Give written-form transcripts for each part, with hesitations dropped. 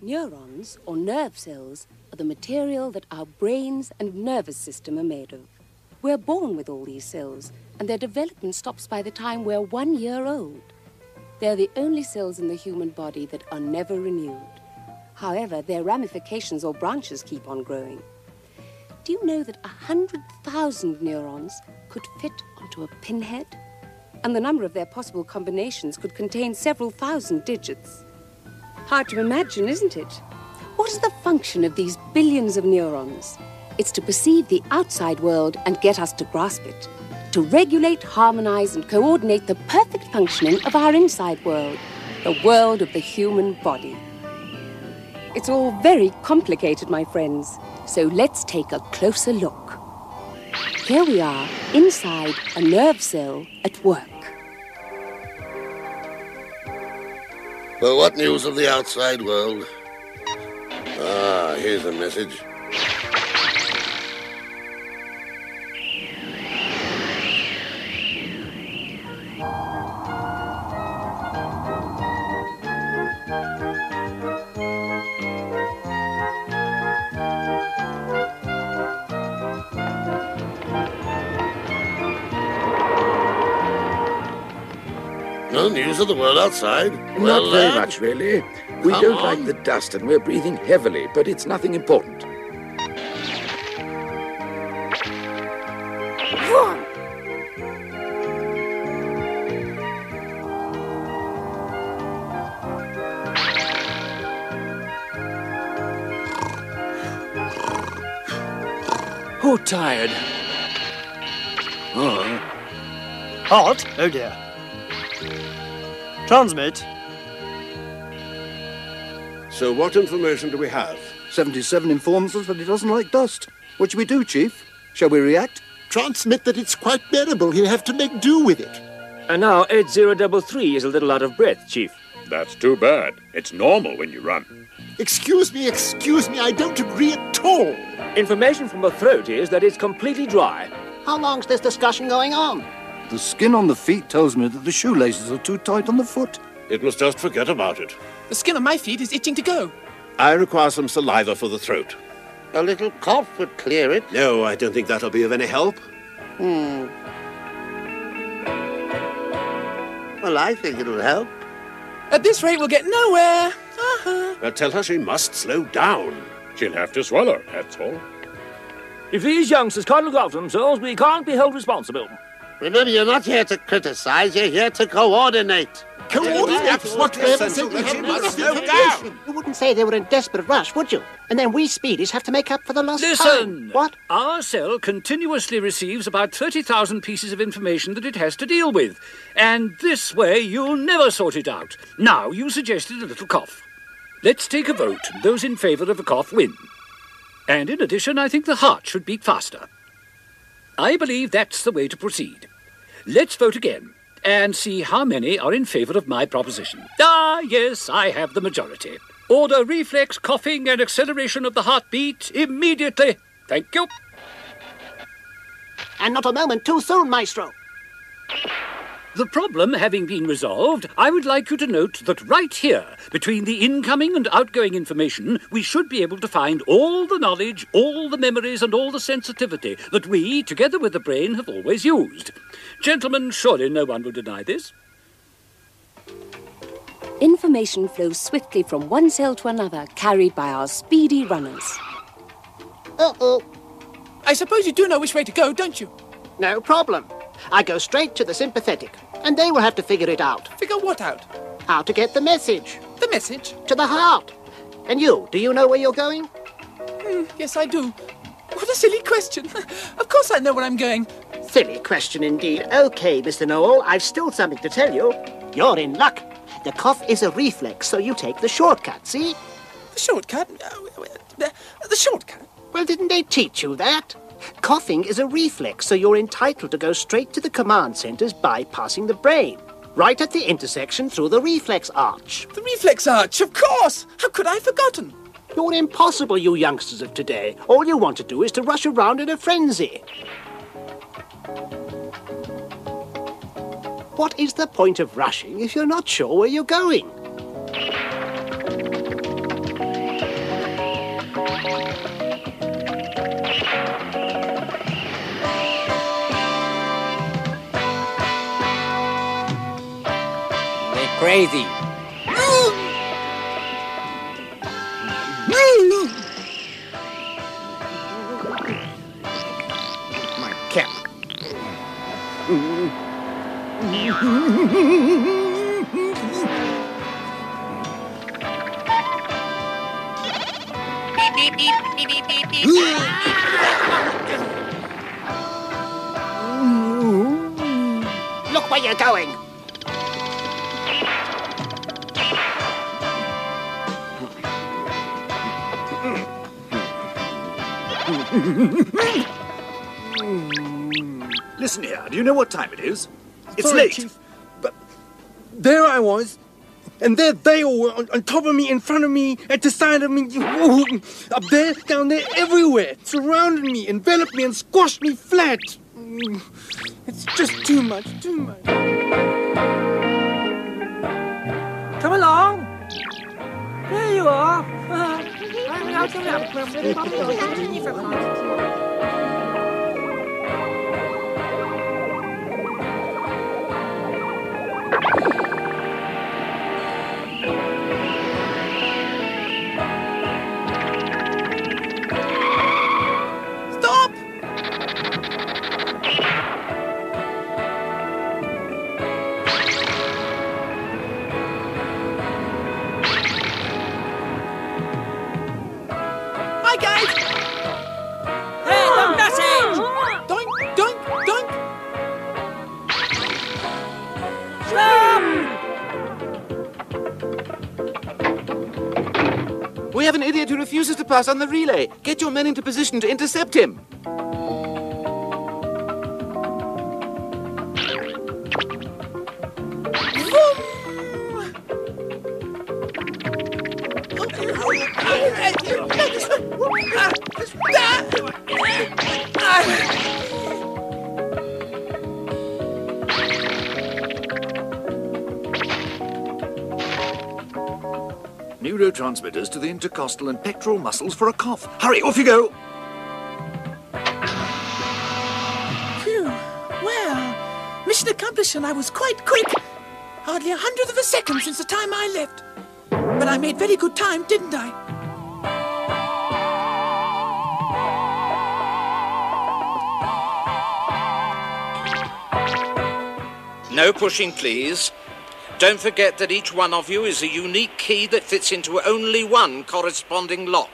Neurons, or nerve cells, are the material that our brains and nervous system are made of. We're born with all these cells, and their development stops by the time we're 1 year old. They're the only cells in the human body that are never renewed. However, their ramifications or branches keep on growing. Do you know that 100,000 neurons could fit onto a pinhead? And the number of their possible combinations could contain several thousand digits. Hard to imagine, isn't it? What is the function of these billions of neurons? It's to perceive the outside world and get us to grasp it. To regulate, harmonize, and coordinate the perfect functioning of our inside world, the world of the human body. It's all very complicated, my friends, so let's take a closer look. Here we are, inside a nerve cell at work. Well, what news of the outside world? Ah, here's a message. No news of the world outside? Well, Not very much, really. We Come don't on. like the dust and we're breathing heavily, but it's nothing important. Oh, tired. Oh, Halt? Oh dear. Transmit. So what information do we have? 77 informs us that he doesn't like dust. What should we do, Chief? Shall we react? Transmit that it's quite bearable. He'll have to make do with it. And now 8033 is a little out of breath, Chief. That's too bad. It's normal when you run. Excuse me, I don't agree at all. Information from the throat is that it's completely dry. How long's this discussion going on? The skin on the feet tells me that the shoelaces are too tight on the foot. It must just forget about it. The skin on my feet is itching to go. I require some saliva for the throat. A little cough would clear it. No, I don't think that'll be of any help. Well, I think it'll help. At this rate, we'll get nowhere. But tell her she must slow down. She'll have to swallow, that's all. If these youngsters can't look after themselves, we can't be held responsible. Remember, you're not here to criticize, you're here to coordinate. Coordinate's what we have said. We have enough information. You wouldn't say they were in desperate rush, would you? And then we speedies have to make up for the lost time. Listen! What? Our cell continuously receives about 30,000 pieces of information that it has to deal with. And this way you'll never sort it out. Now, you suggested a little cough. Let's take a vote. Those in favour of the cough win. And in addition, I think the heart should beat faster. I believe that's the way to proceed. Let's vote again and see how many are in favour of my proposition. Ah, yes, I have the majority. Order reflex coughing and acceleration of the heartbeat immediately. Thank you. And not a moment too soon, Maestro. The problem having been resolved, I would like you to note that right here, between the incoming and outgoing information, we should be able to find all the knowledge, all the memories, and all the sensitivity that we, together with the brain, have always used. Gentlemen, surely no one will deny this. Information flows swiftly from one cell to another, carried by our speedy runners. Uh-oh. I suppose you do know which way to go, don't you? No problem. I go straight to the sympathetic, and they will have to figure it out. Figure what out? How to get the message. The message? To the heart. And you, do you know where you're going? Yes, I do. What a silly question. Of course I know where I'm going. Silly question indeed. Okay, Mr. Noel, I've still something to tell you. You're in luck. The cough is a reflex, so you take the shortcut, see? The shortcut? The shortcut? Well, didn't they teach you that? Coughing is a reflex, so you're entitled to go straight to the command centers bypassing the brain. Right at the intersection through the reflex arch. The reflex arch, of course! How could I have forgotten? You're impossible, you youngsters of today. All you want to do is to rush around in a frenzy. What is the point of rushing if you're not sure where you're going? crazy. My cap. Look where you're going. Listen here, do you know what time it is? It's Sorry, late. Chief, but there I was, and there they all were on top of me, in front of me, at the side of me, up there, down there, everywhere, surrounded me, enveloped me, and squashed me flat. It's just too much, too much. Come along. There you are. Stop! Hi, guys! Hey, the message! Doink, doink, doink! Stop! We have an idiot who refuses to pass on the relay. Get your men into position to intercept him. Neurotransmitters to the intercostal and pectoral muscles for a cough. Hurry, off you go! Phew. Well, mission accomplished, and I was quite quick. Hardly 1/100th of a second since the time I left. But I made very good time, didn't I? No pushing, please. Don't forget that each one of you is a unique key that fits into only one corresponding lock.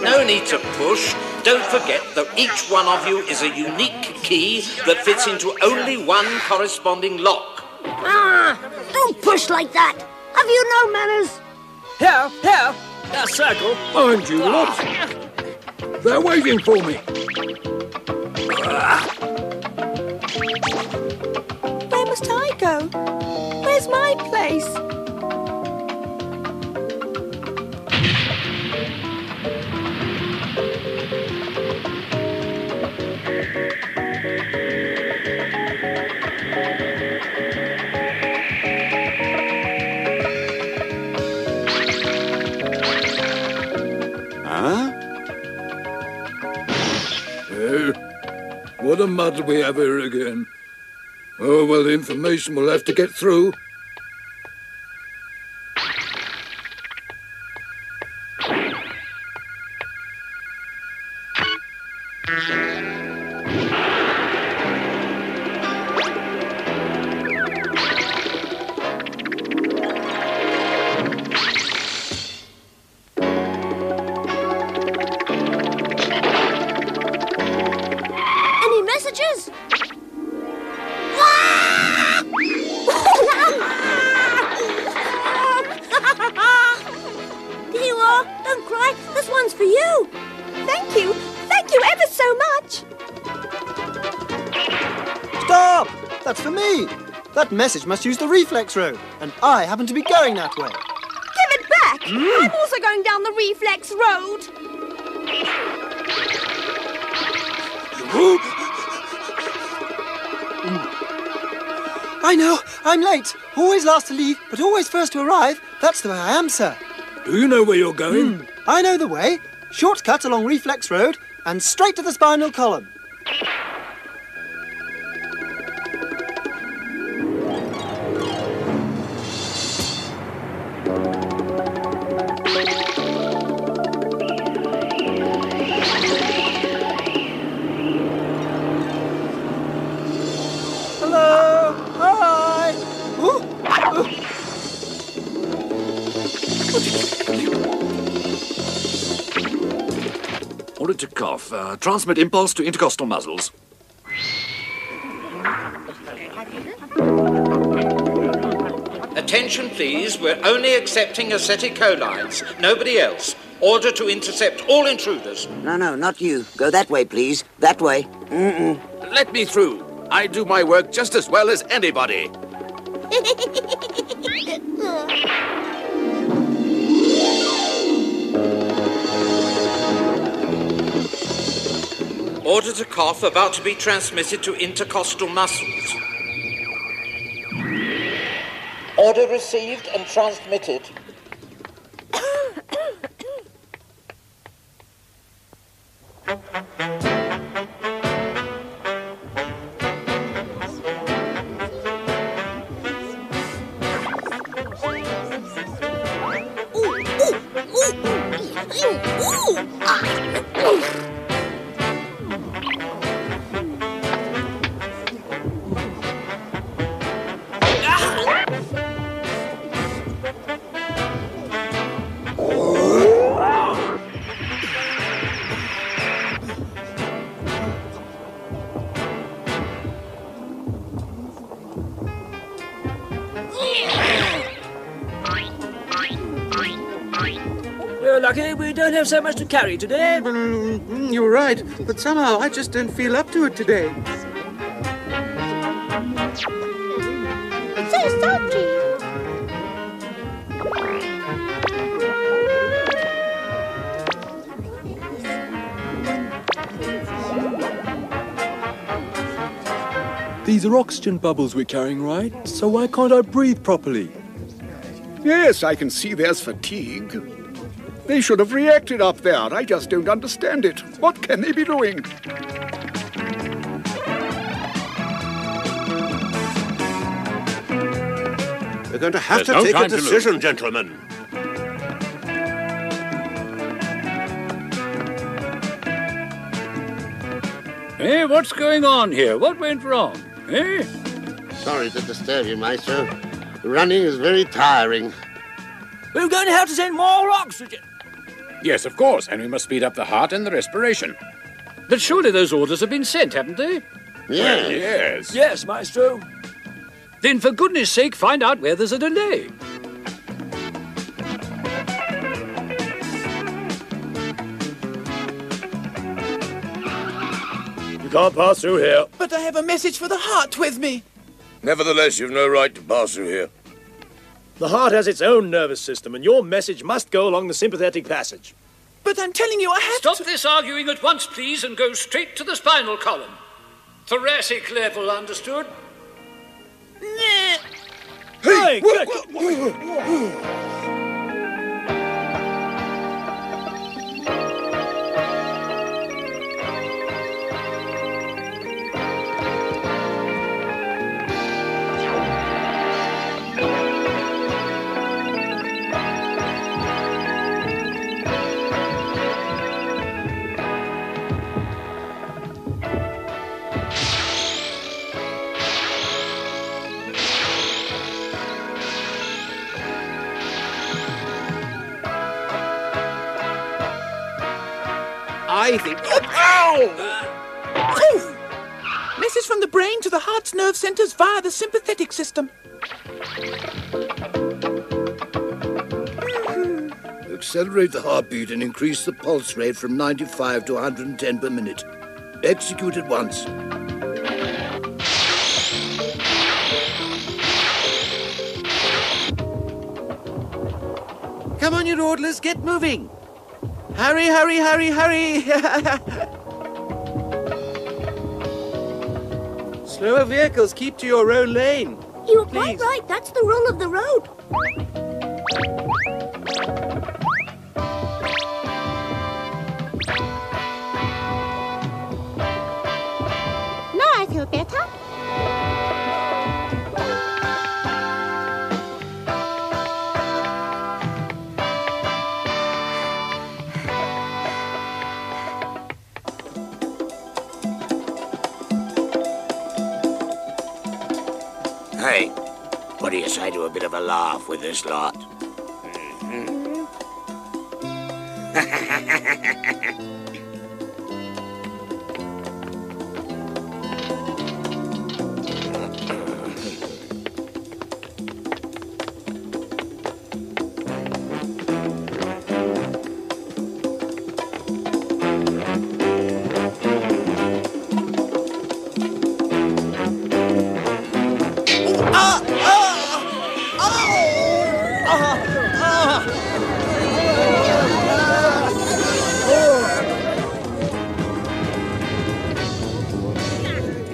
No need to push. Don't forget that each one of you is a unique key that fits into only one corresponding lock. Don't push like that. Have you no manners? Here, that circle. Behind you, lot. They're waiting for me. Where must I go? Where's my place? What a muddle we have here again. Oh, well, the information will have to get through. Any messages? That message must use the reflex road, and I happen to be going that way. Give it back! I'm also going down the reflex road. I know, I'm late. Always last to leave, but always first to arrive. That's the way I am, sir. Do you know where you're going? I know the way. Shortcut along Reflex Road and straight to the spinal column. Hello! Hi! Order to cough. Transmit impulse to intercostal muscles. Attention, please. We're only accepting acetylcholines. Nobody else. Order to intercept all intruders. No, not you. Go that way, please. That way. Let me through. I do my work just as well as anybody. Order to cough about to be transmitted to intercostal muscles. Order received and transmitted. We're lucky we don't have so much to carry today. You're right, but somehow I just don't feel up to it today. It's so salty. These are oxygen bubbles we're carrying, right? So why can't I breathe properly? Yes, I can see there's fatigue. They should have reacted up there. I just don't understand it. What can they be doing? We're going to have There's no to take a time to decision, gentlemen. Hey, what's going on here? What went wrong? Eh? Sorry to disturb you, Maestro. Running is very tiring. We're going to have to send more oxygen. Yes, of course, and we must speed up the heart and the respiration. But surely those orders have been sent, haven't they? Well, yes. Yes, Maestro. Then for goodness sake, find out where there's a delay. You can't pass through here. But I have a message for the heart with me. Nevertheless, you've no right to pass through here. The heart has its own nervous system, and your message must go along the sympathetic passage. But I'm telling you, I have Stop this arguing at once, please, and go straight to the spinal column. Thoracic level, understood? Hey! I think... Ow! Message from the brain to the heart's nerve centers via the sympathetic system. Accelerate the heartbeat and increase the pulse rate from 95 to 110 per minute. Execute at once. Come on, you dawdlers, get moving. Hurry, hurry, hurry, hurry. Slower vehicles, keep to your own lane. You were quite right. That's the rule of the road. Now I feel better. Hey, what do you say to a bit of a laugh with this lot?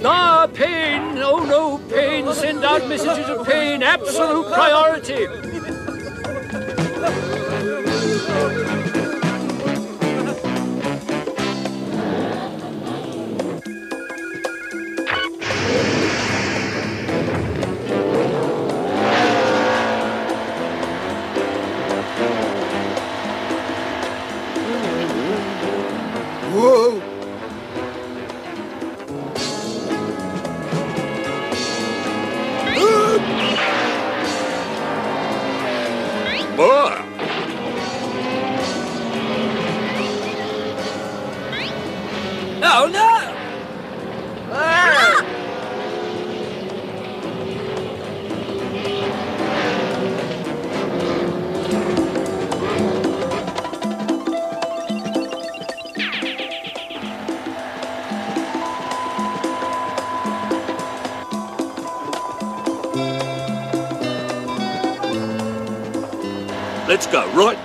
Ah, pain! Oh no, pain! Send out messages of pain! Absolute priority! Whoa! Oh no! Let's go, right?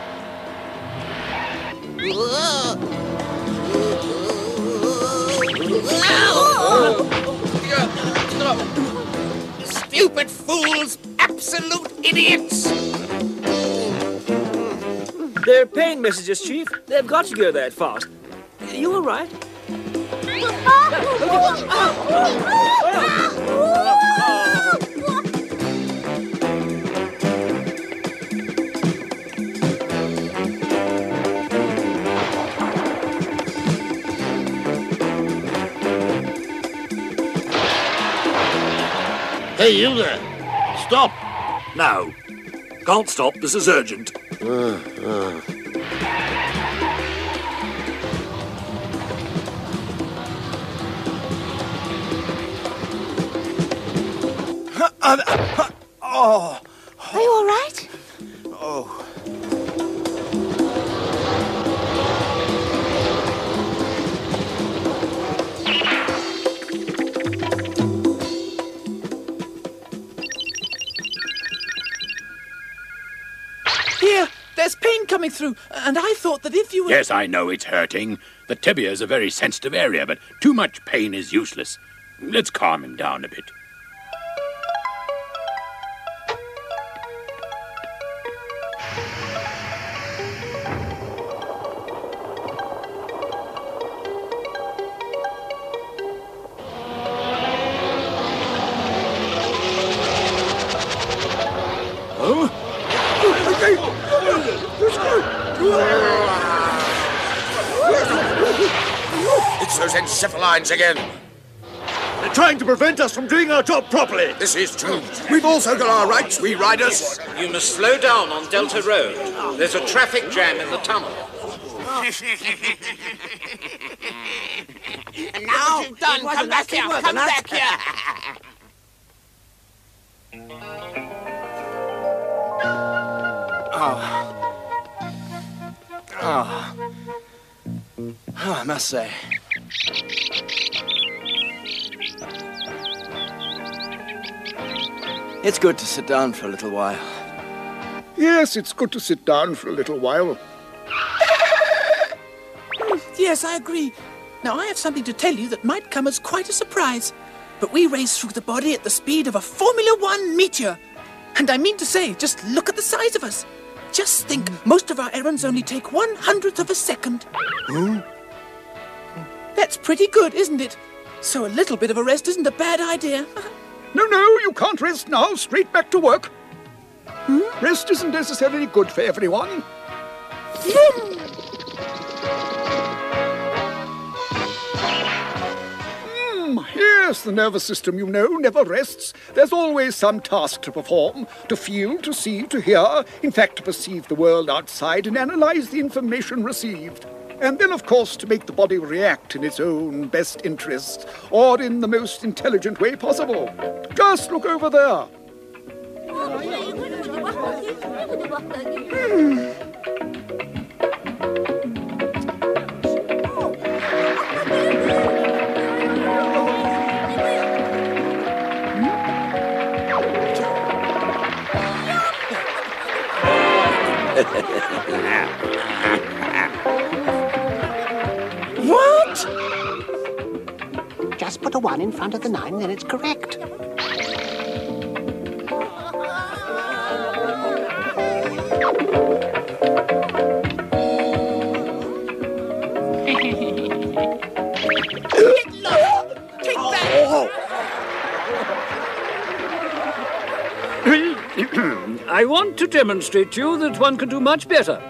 Stupid fools! Absolute idiots! They're pain messages, Chief. They've got to go that fast. You all right? Hey, you there! Stop! No. Can't stop. This is urgent. Oh. Are you all right? Oh. Here, there's pain coming through, and I thought that if you were... Yes, I know it's hurting. The tibia is a very sensitive area, but too much pain is useless. Let's calm him down a bit. It's those encephalines again. They're trying to prevent us from doing our job properly. This is true. We've also got our rights, we riders. You must slow down on Delta Road. There's a traffic jam in the tunnel. Now you've done, come back here, come back here. I must say. It's good to sit down for a little while. Yes, it's good to sit down for a little while. Yes, I agree. Now, I have something to tell you that might come as quite a surprise. But we race through the body at the speed of a Formula One meteor. And I mean to say, just look at the size of us. Just think, most of our errands only take 1/100th of a second. That's pretty good, isn't it? So a little bit of a rest isn't a bad idea. No, you can't rest now. Straight back to work. Rest isn't necessarily good for everyone. Yes, the nervous system, you know, never rests. There's always some task to perform, to feel, to see, to hear, in fact, to perceive the world outside and analyze the information received. And then, of course, to make the body react in its own best interest, or in the most intelligent way possible. Just look over there. What? Just put a 1 in front of the 9, then it's correct. Take that! I want to demonstrate to you that one can do much better.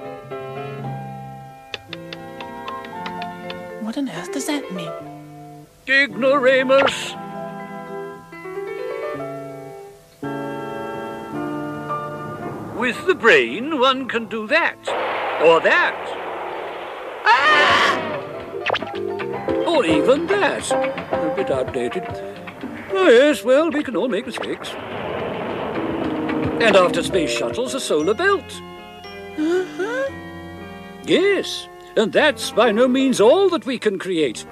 What on earth does that mean? Ignoramus. With the brain, one can do that. Or that. Or even that. A bit outdated. Oh, yes, well, we can all make mistakes. And after space shuttles, a solar belt. Yes, and that's by no means all that we can create.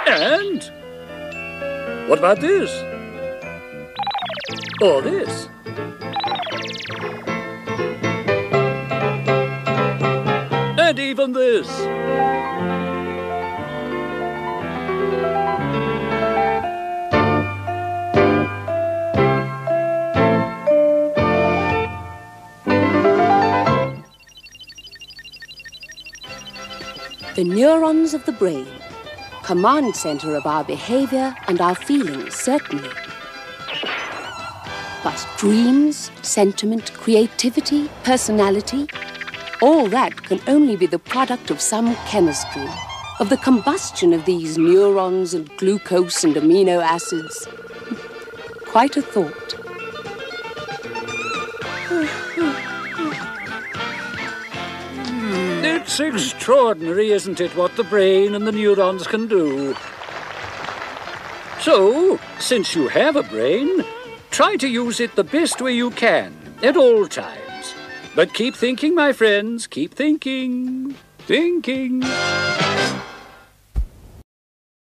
And what about this? Or this? And even this. The neurons of the brain, command center of our behavior and our feelings, certainly. But dreams, sentiment, creativity, personality, all that can only be the product of some chemistry, of the combustion of these neurons and glucose and amino acids. Quite a thought. It's extraordinary, isn't it, what the brain and the neurons can do? So, since you have a brain, try to use it the best way you can, at all times. But keep thinking, my friends, keep thinking. Thinking.